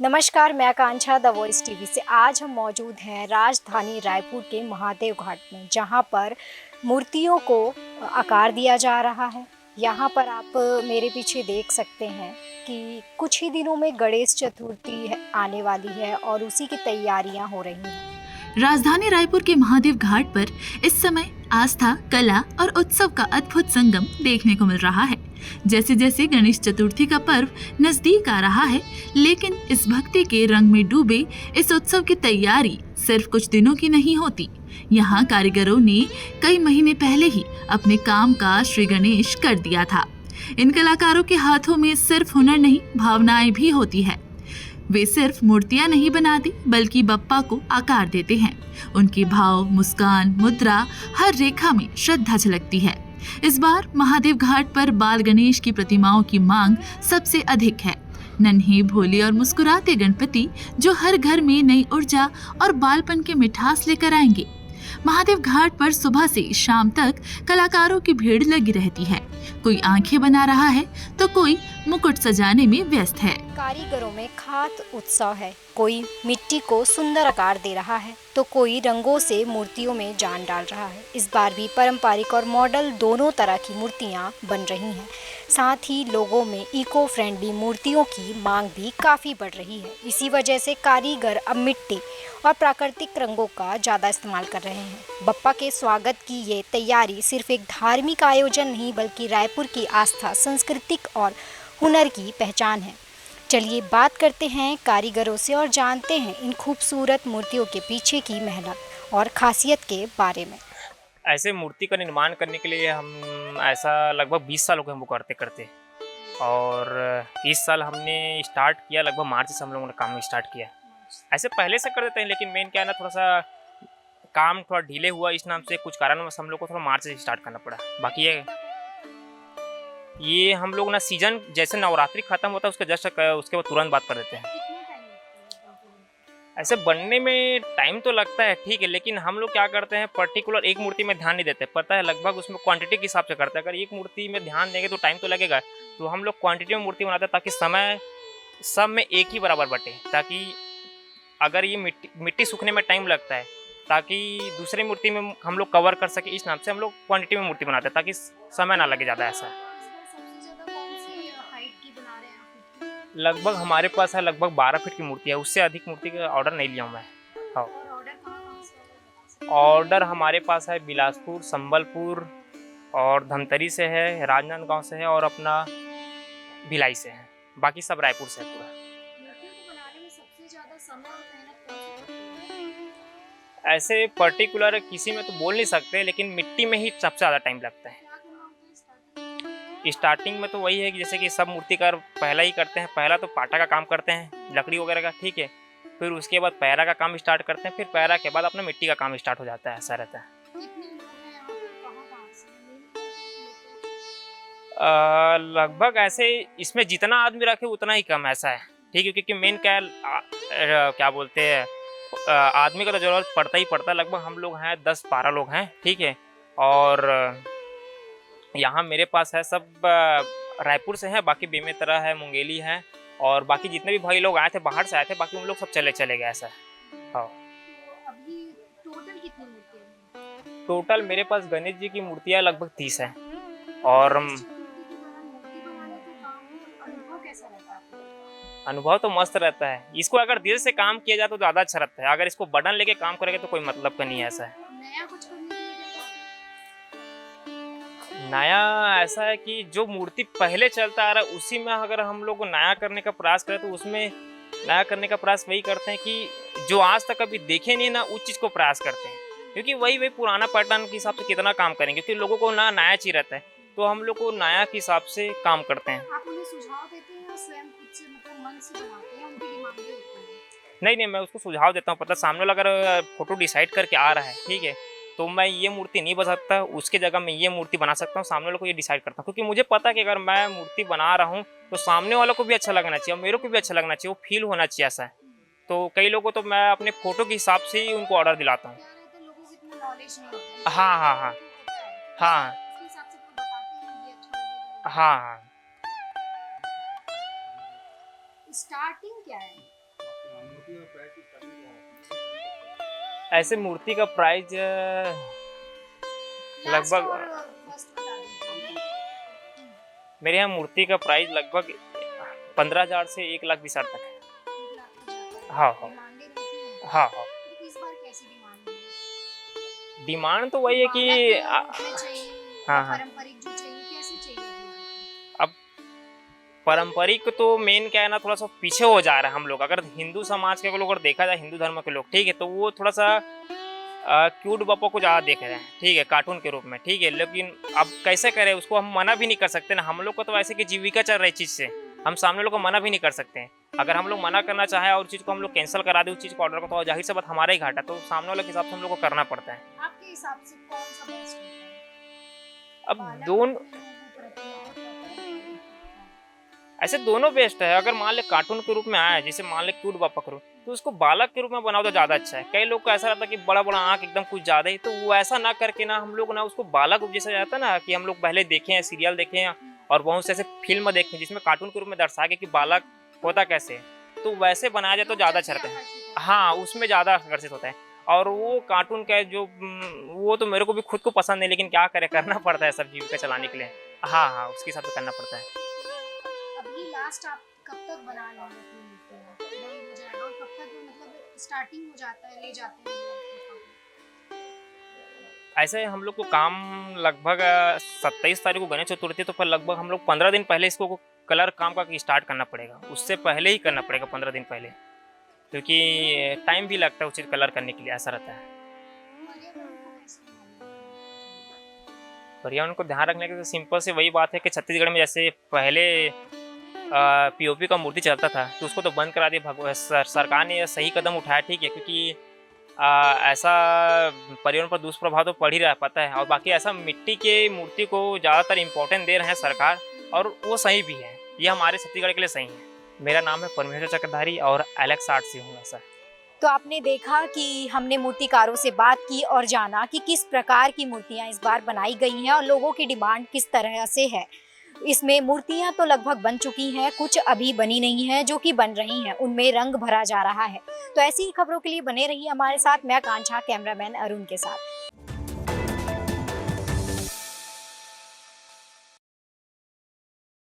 नमस्कार, मैं आकांक्षा the voice TV से। आज हम मौजूद हैं राजधानी रायपुर के महादेव घाट में, जहां पर मूर्तियों को आकार दिया जा रहा है। यहां पर आप मेरे पीछे देख सकते हैं कि कुछ ही दिनों में गणेश चतुर्थी आने वाली है और उसी की तैयारियां हो रही हैं। राजधानी रायपुर के महादेव घाट पर इस समय आस्था, कला और उत्सव का अद्भुत संगम देखने को मिल रहा है। जैसे जैसे गणेश चतुर्थी का पर्व नजदीक आ रहा है, लेकिन इस भक्ति के रंग में डूबे इस उत्सव की तैयारी सिर्फ कुछ दिनों की नहीं होती। यहाँ कारीगरों ने कई महीने पहले ही अपने काम का श्री गणेश कर दिया था। इन कलाकारों के हाथों में सिर्फ हुनर नहीं, भावनाएं भी होती है। वे सिर्फ मूर्तियां नहीं बनाते, बल्कि बप्पा को आकार देते हैं। उनके भाव, मुस्कान, मुद्रा, हर रेखा में श्रद्धा झलकती है। इस बार महादेव घाट पर बाल गणेश की प्रतिमाओं की मांग सबसे अधिक है। नन्हे, भोले और मुस्कुराते गणपति जो हर घर में नई ऊर्जा और बालपन के मिठास लेकर आएंगे। महादेव घाट पर सुबह से शाम तक कलाकारों की भीड़ लगी रहती है। कोई आंखें बना रहा है तो कोई मुकुट सजाने में व्यस्त है। कारीगरों में खास उत्साह है। कोई मिट्टी को सुंदर आकार दे रहा है तो कोई रंगों से मूर्तियों में जान डाल रहा है। इस बार भी पारंपरिक और मॉडल दोनों तरह की मूर्तियां बन रही हैं। साथ ही लोगों में इको फ्रेंडली मूर्तियों की मांग भी काफ़ी बढ़ रही है। इसी वजह से कारीगर अब मिट्टी और प्राकृतिक रंगों का ज़्यादा इस्तेमाल कर रहे हैं। बप्पा के स्वागत की ये तैयारी सिर्फ एक धार्मिक आयोजन नहीं, बल्कि रायपुर की आस्था, सांस्कृतिक और हुनर की पहचान है। चलिए बात करते हैं कारीगरों से और जानते हैं इन खूबसूरत मूर्तियों के पीछे की मेहनत और खासियत के बारे में। ऐसे मूर्ति का निर्माण करने के लिए हम ऐसा लगभग 20 साल हो गए हमको करते करते, और इस साल हमने स्टार्ट किया, लगभग मार्च से हम लोगों ने काम स्टार्ट किया। ऐसे पहले से कर देते हैं, लेकिन मेन क्या है ना, थोड़ा सा काम थोड़ा डिले हुआ, इस नाम से कुछ कारणवश हम लोग को थोड़ा मार्च से स्टार्ट करना पड़ा। बाकी ये हम लोग ना सीजन जैसे नवरात्रि खत्म होता है उसके जस्ट उसके बाद तुरंत बात कर देते हैं। ऐसे बनने में टाइम तो लगता है, ठीक है, लेकिन हम लोग क्या करते हैं, पर्टिकुलर एक मूर्ति में ध्यान नहीं देते। पता है, लगभग उसमें क्वांटिटी के हिसाब से करते हैं। अगर एक मूर्ति में ध्यान देंगे तो टाइम तो लगेगा, तो हम लोग क्वांटिटी में मूर्ति बनाते हैं ताकि समय सब में एक ही बराबर बटे। ताकि अगर ये मिट्टी सूखने में टाइम लगता है, ताकि दूसरी मूर्ति में हम लोग कवर कर सके, इस नाम से हम लोग क्वांटिटी में मूर्ति बनाते हैं ताकि समय ना लगे ज़्यादा। ऐसा लगभग हमारे पास है लगभग 12 फीट की मूर्ति है। उससे अधिक मूर्ति का ऑर्डर नहीं लिया हूँ मैं। हाँ, ऑर्डर हमारे पास है बिलासपुर, संबलपुर और धमतरी से है, राजनांदगांव से है और अपना भिलाई से है। बाकी सब रायपुर से है पूरा। ऐसे पर्टिकुलर किसी में तो बोल नहीं सकते, लेकिन मिट्टी में ही सबसे ज़्यादा टाइम लगता है। स्टार्टिंग में तो वही है कि जैसे कि सब मूर्तिकार पहला ही करते हैं, पहला तो पाटा का काम करते हैं, लकड़ी वगैरह का, ठीक है। फिर उसके बाद पैरा का काम स्टार्ट करते हैं, फिर पैरा के बाद अपना मिट्टी का काम स्टार्ट हो जाता है। ऐसा रहता है। लगभग ऐसे इसमें जितना आदमी रखे उतना ही कम, ऐसा है, ठीक है। क्योंकि मेन क्या क्या बोलते हैं, आदमी का तो जरूरत पड़ता ही पड़ता है। लगभग हम लोग हैं 10-12 लोग हैं, ठीक है। और यहाँ मेरे पास है सब रायपुर से हैं, बाकी बेमेतरा है, मुंगेली है, और बाकी जितने भी भाई लोग आए थे बाहर से आए थे, बाकी उन लोग सब चले गए। ऐसा है। हाँ, अभी टोटल कितनी मूर्तियां? टोटल मेरे पास गणेश जी की मूर्तियाँ लगभग 30 हैं। और अनुभव तो मस्त रहता है। इसको अगर दिल से काम किया जाए तो ज़्यादा अच्छा रहता है। अगर इसको बटन लेके काम करेंगे तो कोई मतलब का नहीं है। ऐसा है। नया ऐसा है कि जो मूर्ति पहले चलता आ रहा है उसी में अगर हम लोग नया करने का प्रयास करें, तो उसमें नया करने का प्रयास वही करते हैं कि जो आज तक कभी देखे नहीं ना, उस चीज़ को प्रयास करते हैं। क्योंकि वही पुराना पैटर्न के हिसाब से कितना काम करेंगे, क्योंकि लोगों को ना नया चाहिए रहता है, तो हम लोग को नया के हिसाब से काम करते हैं। आप उन्हें सुझाव देते हैं या स्वयं खुद से मतलब मन से बनाते हैं, उनकी डिमांड भी होती है? नहीं, मैं उसको सुझाव देता हूँ। पता सामने वाला अगर फोटो डिसाइड करके आ रहा है, ठीक है, तो मैं ये मूर्ति नहीं बना सकता, उसके जगह मैं ये मूर्ति बना सकता हूँ। सामने वाले को ये डिसाइड करता हूँ, क्योंकि मुझे पता है कि अगर मैं मूर्ति बना रहा हूँ तो सामने वालों को भी अच्छा लगना चाहिए और मेरे को भी अच्छा लगना चाहिए, वो फील होना चाहिए। ऐसा है। तो कई लोगों को तो मैं अपने फोटो के हिसाब से ही उनको ऑर्डर दिलाता हूँ। हाँ, हाँ, हाँ, हाँ, हाँ, हाँ। स्टार्टिंग क्या है? ऐसे मूर्ति का प्राइस लगभग मेरे यहाँ मूर्ति का प्राइस लगभग 15,000 से 1,20,000 तक है। हाँ हाँ हाँ हाँ। डिमांड तो वही है कि हाँ हाँ। अब पारंपरिक तो मेन क्या है ना, थोड़ा सा पीछे हो जा रहा है हम लोग। अगर हिंदू समाज के लोग अगर देखा जाए, हिंदू धर्म के लोग, ठीक है, तो वो थोड़ा सा क्यूट बापा को ज़्यादा देख रहे हैं, ठीक है, कार्टून के रूप में, ठीक है। लेकिन अब कैसे करें, उसको हम मना भी नहीं कर सकते ना। हम लोग को तो ऐसे कि जीविका चल रही चीज़ से, हम सामने लोग को मना भी नहीं कर सकते हैं। अगर हम लोग मना करना चाहें और चीज़ को हम लोग कैंसिल करा दें, उस चीज़ को ऑर्डर को, तो जाहिर सी बात हमारा ही घाटा, तो सामने वाले के हिसाब से हम लोग को करना पड़ता है। आपके हिसाब से कौन सा बेस्ट है? अब दोनों ऐसे दोनों बेस्ट है। अगर मान ले कार्टून के रूप में आया, जैसे मान ले क्यूट बापा करो, तो उसको बालक के रूप में बनाओ तो ज़्यादा अच्छा है। कई लोग को ऐसा रहता है कि बड़ा बड़ा आँख एकदम कुछ ज़्यादा ही, तो वो ऐसा ना करके ना हम लोग ना उसको बालक रूप जैसा जाता है ना, कि हम लोग पहले देखे हैं, सीरियल देखे हैं और बहुत से ऐसे फिल्म देखे जिसमें कार्टून के रूप में दर्शाया गया कि बालक होता कैसे है, तो वैसे बनाया जाए तो ज़्यादा अच्छा रहता है। हाँ, उसमें ज़्यादा आकर्षित होता है। और वो कार्टून का जो वो तो मेरे को भी खुद को पसंद है, लेकिन क्या करें, करना पड़ता है सब जीविका चलाने के लिए। हाँ हाँ, उसके हिसाब से करना पड़ता है। अभी लास्ट आप कब तक बना लोगे अपनी मूर्तियाँ? बंद हो जाएगा और कब तक मतलब स्टार्टिंग हो जाता है, ले जाते हैं लोग? ऐसे हम लोग को काम लगभग 27 तारीख को गणेश चतुर्थी, तो फिर लगभग हम लोग 15 दिन पहले इसको कलर काम का स्टार्ट करना पड़ेगा। उससे पहले ही करना पड़ेगा 15 दिन पहले, क्योंकि टाइम भी लगता है उस चीज़ कलर करने के लिए, ऐसा रहता है। पर्यावरण को ध्यान रखने के सिंपल से वही बात है कि छत्तीसगढ़ में जैसे पहले पीओपी का मूर्ति चलता था, तो उसको तो बंद करा दिया। सरकार ने सही कदम उठाया, ठीक है, क्योंकि ऐसा पर्यावरण पर दुष्प्रभाव तो पड़ ही रहा है, पता है। और बाकी ऐसा मिट्टी के मूर्ति को ज़्यादातर इम्पोर्टेंस दे रहे हैं सरकार, और वो सही भी है, ये हमारे छत्तीसगढ़ के लिए सही है। मेरा नाम है परमेश्वर चक्रधारी और एलेक्स आर्ट से हूँ सर। तो आपने देखा कि हमने मूर्तिकारों से बात की और जाना कि किस प्रकार की मूर्तियां इस बार बनाई गई हैं और लोगों की डिमांड किस तरह से है। इसमें मूर्तियां तो लगभग बन चुकी हैं, कुछ अभी बनी नहीं हैं, जो कि बन रही हैं, उनमें रंग भरा जा रहा है। तो ऐसी ही खबरों के लिए बने रहिए हमारे साथ। मैं आकांक्षा, कैमरामैन अरुण के साथ।